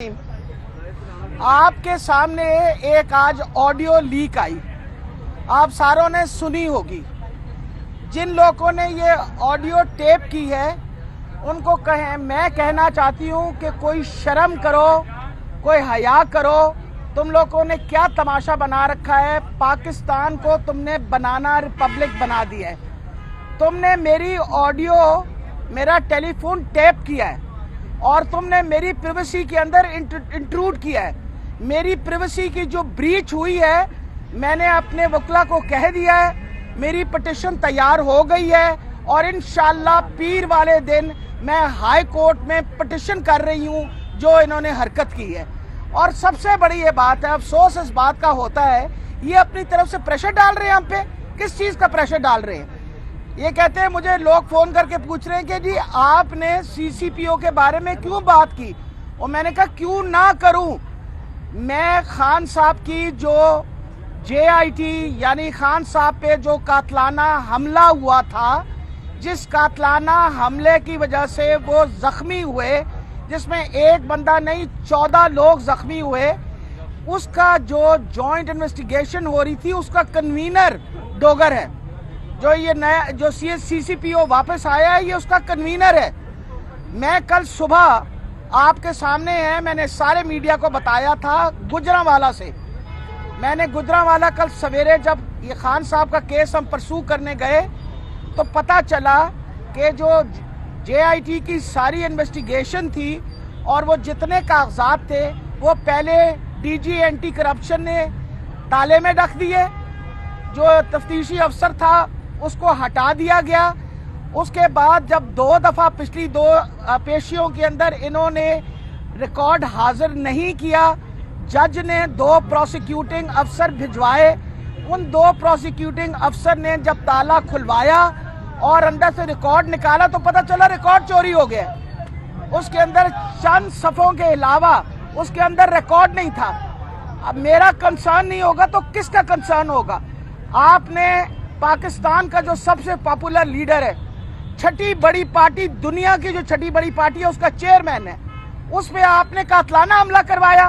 आपके सामने एक आज ऑडियो लीक आई, आप सारों ने सुनी होगी। जिन लोगों ने ये ऑडियो टेप की है उनको मैं कहना चाहती हूँ कि कोई शर्म करो, कोई हया करो। तुम लोगों ने क्या तमाशा बना रखा है। पाकिस्तान को तुमने बनाना रिपब्लिक बना दिया है। तुमने मेरी ऑडियो, मेरा टेलीफोन टेप किया है और तुमने मेरी प्राइवेसी के अंदर इंट्रूड किया है। मेरी प्राइवेसी की जो ब्रीच हुई है, मैंने अपने वकील को कह दिया है, मेरी पिटीशन तैयार हो गई है और इंशाअल्लाह पीर वाले दिन मैं हाई कोर्ट में पिटीशन कर रही हूं जो इन्होंने हरकत की है। और सबसे बड़ी ये बात है, अफसोस इस बात का होता है, ये अपनी तरफ से प्रेशर डाल रहे हैं हम पे। किस चीज का प्रेशर डाल रहे हैं? ये कहते हैं, मुझे लोग फोन करके पूछ रहे हैं कि जी आपने सीसीपीओ के बारे में क्यों बात की। और मैंने कहा क्यों ना करूं। मैं खान साहब की जो जेआईटी यानी खान साहब पे जो कातलाना हमला हुआ था, जिस कातलाना हमले की वजह से वो जख्मी हुए, जिसमें एक बंदा नहीं 14 लोग जख्मी हुए, उसका जो जॉइंट इन्वेस्टिगेशन हो रही थी उसका कन्वीनर डोगर है। जो ये नया जो सीसीपीओ वापस आया है, ये उसका कन्वीनर है। मैं कल सुबह आपके सामने है, मैंने सारे मीडिया को बताया था गुजरांवाला से। मैंने गुजरांवाला कल सवेरे जब ये खान साहब का केस हम परसू करने गए तो पता चला कि जो जेआईटी की सारी इन्वेस्टिगेशन थी और वो जितने कागजात थे वो पहले डीजी एंटी करप्शन ने ताले में रख दिए। जो तफ्तीशी अफसर था उसको हटा दिया गया। उसके बाद जब 2 दफा पिछली 2 पेशियों के अंदर इन्होंने रिकॉर्ड हाजिर नहीं किया, जज ने 2 प्रोसिक्यूटिंग अफसर भिजवाए। उन 2 प्रोसिक्यूटिंग अफसर ने जब ताला खुलवाया और अंदर से रिकॉर्ड निकाला तो पता चला रिकॉर्ड चोरी हो गया। उसके अंदर चंद सफ़ों के अलावा उसके अंदर रिकॉर्ड नहीं था। अब मेरा कंसर्न नहीं होगा तो किसका कंसर्न होगा? आपने पाकिस्तान का जो सबसे पॉपुलर लीडर है, छठी बड़ी पार्टी, दुनिया की जो छठी बड़ी पार्टी है उसका चेयरमैन है, उस पे आपने कातलाना हमला करवाया।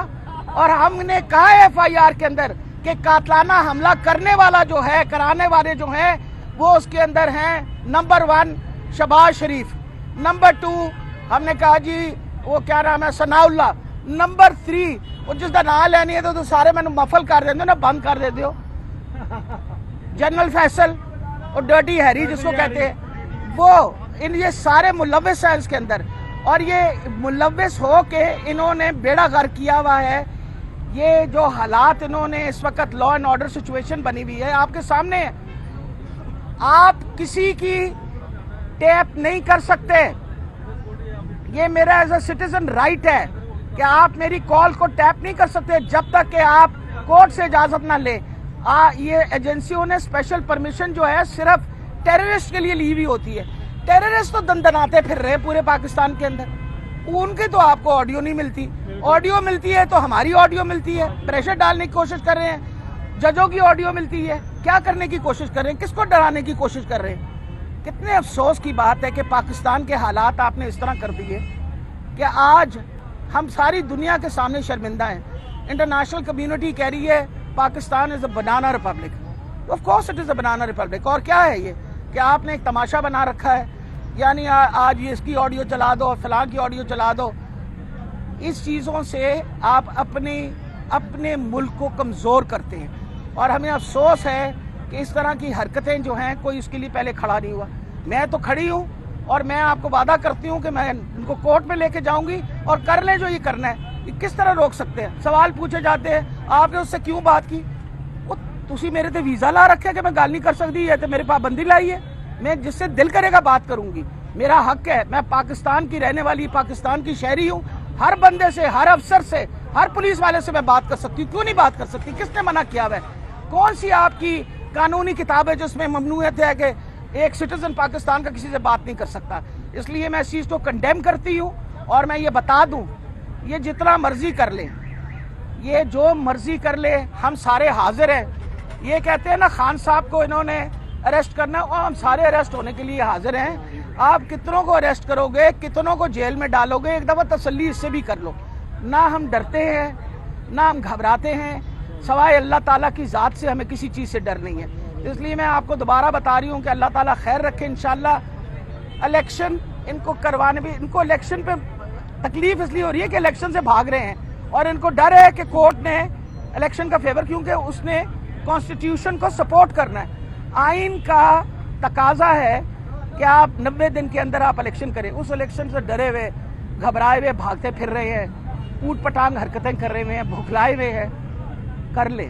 और हमने कहा है एफआईआर के अंदर कि कातलाना हमला करने वाला जो है, कराने वाले जो हैं, वो उसके अंदर हैं नंबर 1 शहबाज शरीफ, नंबर 2 हमने कहा जी वो क्या नाम है सनाउल्ला, नंबर 3 वो जिसका नाम लेनी है तो सारे मैंने मफल कर देते हो ना, बंद कर देते हो, जनरल फैसल और डर्टी हैरी जिसको कहते हैं, वो ये सारे मुलव्विस हैं इसके अंदर। और ये मुलव्विस हो के इन्होंने बेड़ा गर्क किया हुआ है। ये जो हालात इन्होंने इस वक्त लॉ एंड ऑर्डर सिचुएशन बनी हुई है आपके सामने है। आप किसी की टैप नहीं कर सकते। ये मेरा एज अ सिटीजन राइट है कि आप मेरी कॉल को टैप नहीं कर सकते जब तक कि आप कोर्ट से इजाजत ना ले। ये एजेंसियों ने स्पेशल परमिशन जो है सिर्फ टेररिस्ट के लिए ली हुई होती है। टेररिस्ट तो दंदनाते फिर रहे पूरे पाकिस्तान के अंदर, उनके तो आपको ऑडियो नहीं मिलती। ऑडियो मिलती है तो हमारी ऑडियो मिलती है, प्रेशर डालने की कोशिश कर रहे हैं। जजों की ऑडियो मिलती है, क्या करने की कोशिश कर रहे हैं? किसको डराने की कोशिश कर रहे हैं? कितने अफसोस की बात है कि पाकिस्तान के हालात आपने इस तरह कर दिए कि आज हम सारी दुनिया के सामने शर्मिंदा हैं। इंटरनेशनल कम्युनिटी कह रही है Pakistan is a banana Republic. Of course it is a banana Republic. और क्या है ये कि आपने एक तमाशा बना रखा है, यानी आज ये इसकी ऑडियो चला दो, फलां की ऑडियो चला दो। इस चीज़ों से आप अपने मुल्क को कमज़ोर करते हैं। और हमें अफसोस है कि इस तरह की हरकतें जो हैं कोई उसके लिए पहले खड़ा नहीं हुआ। मैं तो खड़ी हूँ और मैं आपको वादा करती हूँ कि मैं इनको कोर्ट में लेके जाऊँगी और कर लें जो ये करना है। किस तरह रोक सकते हैं? सवाल पूछे जाते हैं आपने उससे क्यों बात की? तुसी मेरे ते वीज़ा ला रखे कि मैं गल नहीं कर सकती है तो मेरे पाबंदी लाई है। मैं जिससे दिल करेगा बात करूंगी, मेरा हक है। मैं पाकिस्तान की रहने वाली, पाकिस्तान की शहरी हूँ। हर बंदे से, हर अफसर से, हर पुलिस वाले से मैं बात कर सकती हूँ। क्यों नहीं बात कर सकती? किसने मना किया है? कौन सी आपकी कानूनी किताब है जिसमें ममनूयत है कि एक सिटीजन पाकिस्तान का किसी से बात नहीं कर सकता? इसलिए मैं इस चीज़ को कंडेम करती हूँ। और मैं ये बता दूँ, ये जितना मर्जी कर ले, ये जो मर्जी कर ले, हम सारे हाजिर हैं। ये कहते हैं ना खान साहब को इन्होंने अरेस्ट करना, और हम सारे अरेस्ट होने के लिए हाजिर हैं। आप कितनों को अरेस्ट करोगे, कितनों को जेल में डालोगे, एक दफ़ा तसल्ली इससे भी कर लो। ना हम डरते हैं, ना हम घबराते हैं, सवाए अल्लाह ताला की ज़ात से हमें किसी चीज़ से डर नहीं है। इसलिए मैं आपको दोबारा बता रही हूँ कि अल्लाह ताला खैर रखे। इंशाल्लाह इलेक्शन इनको करवाने भी, इनको इलेक्शन पे तकलीफ इसलिए हो रही है कि इलेक्शन से भाग रहे हैं और इनको डर है कि कोर्ट ने इलेक्शन का फेवर, क्योंकि उसने कॉन्स्टिट्यूशन को सपोर्ट करना है। आइन का तकाजा है कि आप 90 दिन के अंदर आप इलेक्शन करें। उस इलेक्शन से डरे हुए, घबराए हुए भागते फिर रहे हैं, ऊट पटांग हरकतें कर रहे हैं, भुखलाए हुए हैं। कर ले,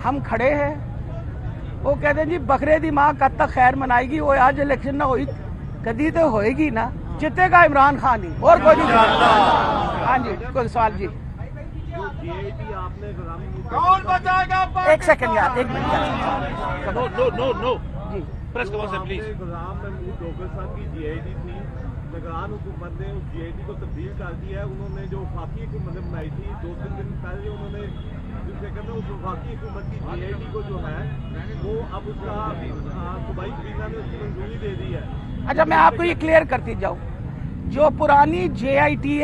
हम खड़े हैं। वो कहते हैं जी बकरे दी माँ कब तक खैर मनाएगी, वो आज इलेक्शन ना हुई कदी तो होएगी ना, जीतेगा इमरान खान ही, और कोई नहीं। हाँ जी, कोई सवाल जी। कौन बचाएगा? एक सेकंड यार, एक मिनट यार। नो जी, प्रेस कवर से प्लीज। गुलाम महमूद डोगर साहब की जीआईडी थी, निगरान हुकूमत ने उस जीआईडी को तब्दील कर दिया है। उन्होंने जो वफाकी हुकूमत ने बनाई थी 2-3 दिन पहले, उन्होंने जिससे कहते हैं उस वफाकी हुकूमत की जीआईडी को जो है वो अब उसका सूबाई कबीना ने उसकी मंजूरी दे दी है। अच्छा मैं आपको ये क्लियर करती जाऊँ, जो पुरानी JIT